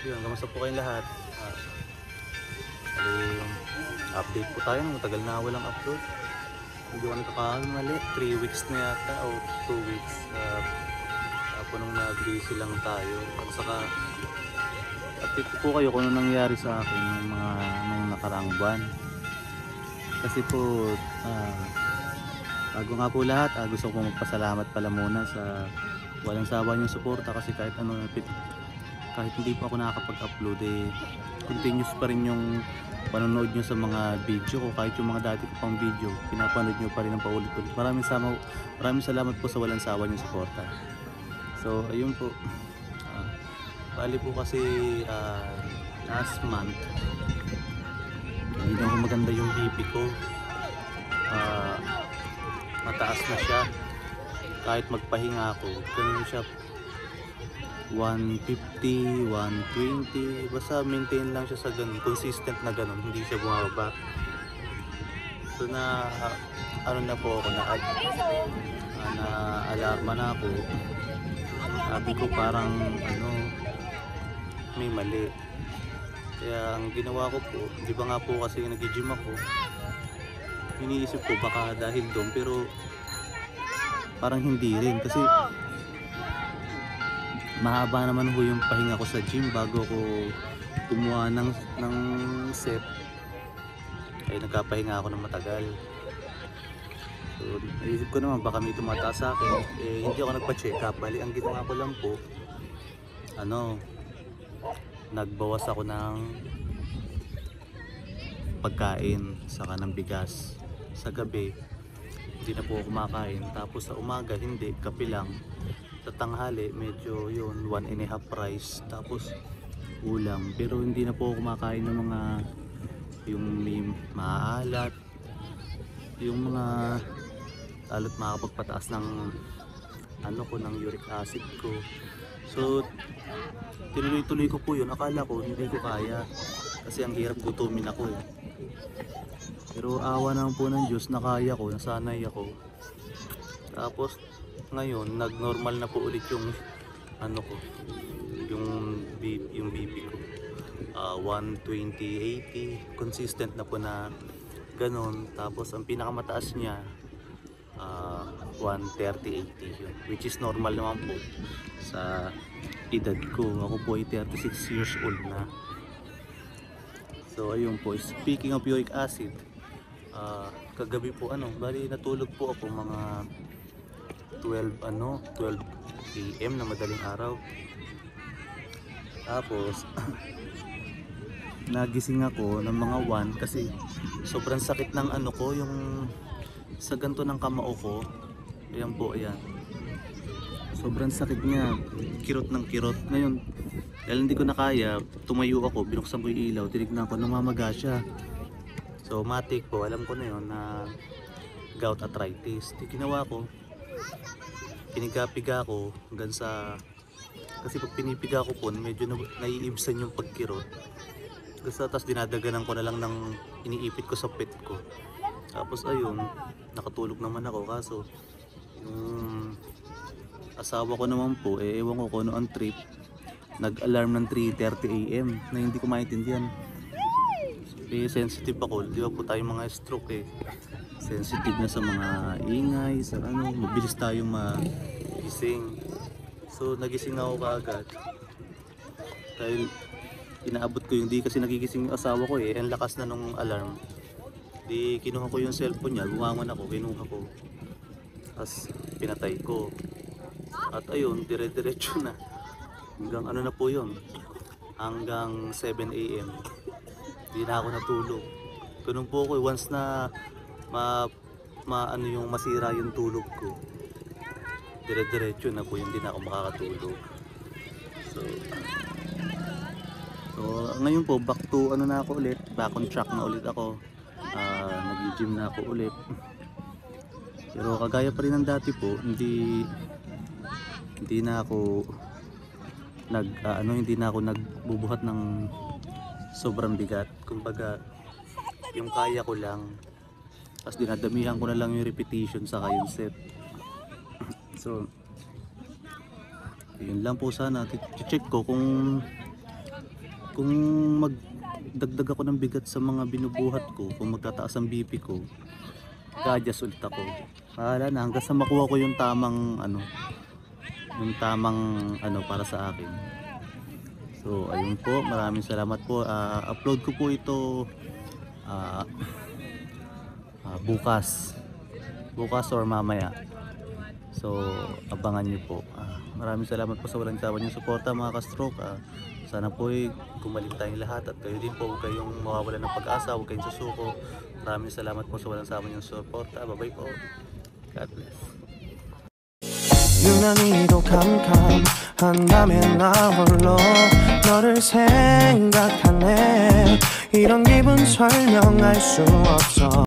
Yun, kamusta po kayong lahat? Bali, update po tayo. Matagal na walang upload. Hindi ko nakakamali. 3 weeks na yata o 2 weeks. Nung na-busy lang tayo. At saka, update po kayo kung ano nangyari sa akin nung nakaraang buwan. Kasi po, bago nga po lahat, gusto ko magpasalamat pala muna sa walang sawa niyong suporta. Kasi kahit hindi pa ako nakakapag-upload, continuous pa rin yung panonood nyo sa mga video ko. Kahit yung mga dati ko pang video, pinapanood nyo pa rin ng paulit-ulit. Maraming salamat po sa walang sawa niyong suporta. So ayun po, bali po kasi last month hindi na ako maganda yung BP ko. Mataas na siya. Kahit magpahinga ako, ganun siya, 150, 120, basta maintain lang siya sa ganun, consistent na ganun, hindi siya bumababa. So ano na po ako, na alarma na ako. Sabi ko parang may mali. Kaya ang ginawa ko po, di ba nga po kasi nag-gym ako, iniisip ko baka dahil doon, pero parang hindi rin, kasi mahaba naman ho yung pahinga ko sa gym bago ko kumuha ng set. Ay nagkapahinga ako ng matagal. So naisip ko naman baka may tumataas sa akin. Hindi ako nagpa-check up. Bali ang ginawa ko lang po, nagbawas ako ng pagkain saka ng bigas. Sa gabi hindi na po ako kumakain, tapos sa umaga hindi, kape lang. Sa tanghali medyo yun, 1.5 rice tapos ulam. Pero hindi na po ako kumakain ng mga yung may maalat, yung mga lalo't makakapagpataas ng ng uric acid ko. So tinuloy-tuloy ko po yun. Akala ko hindi ko kaya kasi ang hirap gutumin ako pero awa naman po ng Diyos, nakaya ko, nasanay ako. Tapos ngayon nag-normal na po ulit yung yung BP ko, 120/80, consistent na po na ganon. Tapos ang pinakamataas niya 130/80 yun, which is normal naman po sa edad ko. Ako po ay 36 years old na. So ayun po, speaking of uric acid, kagabi po bali natulog po ako mga 12 AM na madaling araw. Tapos nagising ako ng mga 1 kasi sobrang sakit ng ko, yung sa ganto ng kamao ko. Ayan po, ayan. Sobrang sakit niya, kirot ng kirot. Ngayon, dahil hindi ko na kaya, tumayo ako, binuksan ko yung ilaw, tinignan ko, namamaga siya. So matik po, alam ko na yun na gout arthritis. Di ginawa ko, piniga-piga ko hanggang sa, kasi pag pinipiga ko po, medyo naiibsan yung pagkirot. Tapos dinadaganan ko na lang ng iniipit ko sa pet ko. Tapos ayun, nakatulog naman ako. Kaso yung asawa ko naman po, ewan ko kung ano ang trip, nag-alarm ng 3:30 AM na hindi ko maintindihan. Sensitive ako, di ba po tayo mga stroke sensitive na sa mga ingay, sa mabilis tayong magising. So nagising ako kaagad dahil inaabot ko yung, di kasi nagigising yung asawa ko ang lakas na nung alarm. Di kinuha ko yung cellphone niya, bumangon ako, kinuha ko, tapos pinatay ko. At ayun, dire-diretso na hanggang na po yun, hanggang 7 AM. Di na ako natulog. Ganun po ako once na yung masira yung tulog ko, dire-diretso na po, hindi na ako makakatulog. So ngayon po, back to na ako ulit, back on track na ulit ako. Nag-gym na ako ulit. Pero kagaya pa rin ng dati po, hindi na ako hindi na ako nagbubuhat ng sobrang bigat. Kumbaga yung kaya ko lang, tapos dinadamihan ko na lang yung repetition sa yung set. So yun lang po, sana check ko kung kung magdagdag ako ng bigat sa mga binubuhat ko, kung magtataas ang BP ko, ga-adjust ulit ako. Wala na, hanggang sa makuha ko yung tamang para sa akin. So ayun po, maraming salamat po. Upload ko po ito bukas or mamaya. So abangan niyo po. Maraming salamat po sa walang sawa niyong suporta mga ka-stroke. Sana po gumaling tayong lahat at kayo din po, huwag kayong mawawalan ng pag-asa, huwag kayong susuko. Maraming salamat po sa walang sawa niyong suporta. Bye bye po. God bless. 유난히도 캄캄한다면 나 홀로 너를 생각하네. 이런 기분 설명할 수 없어.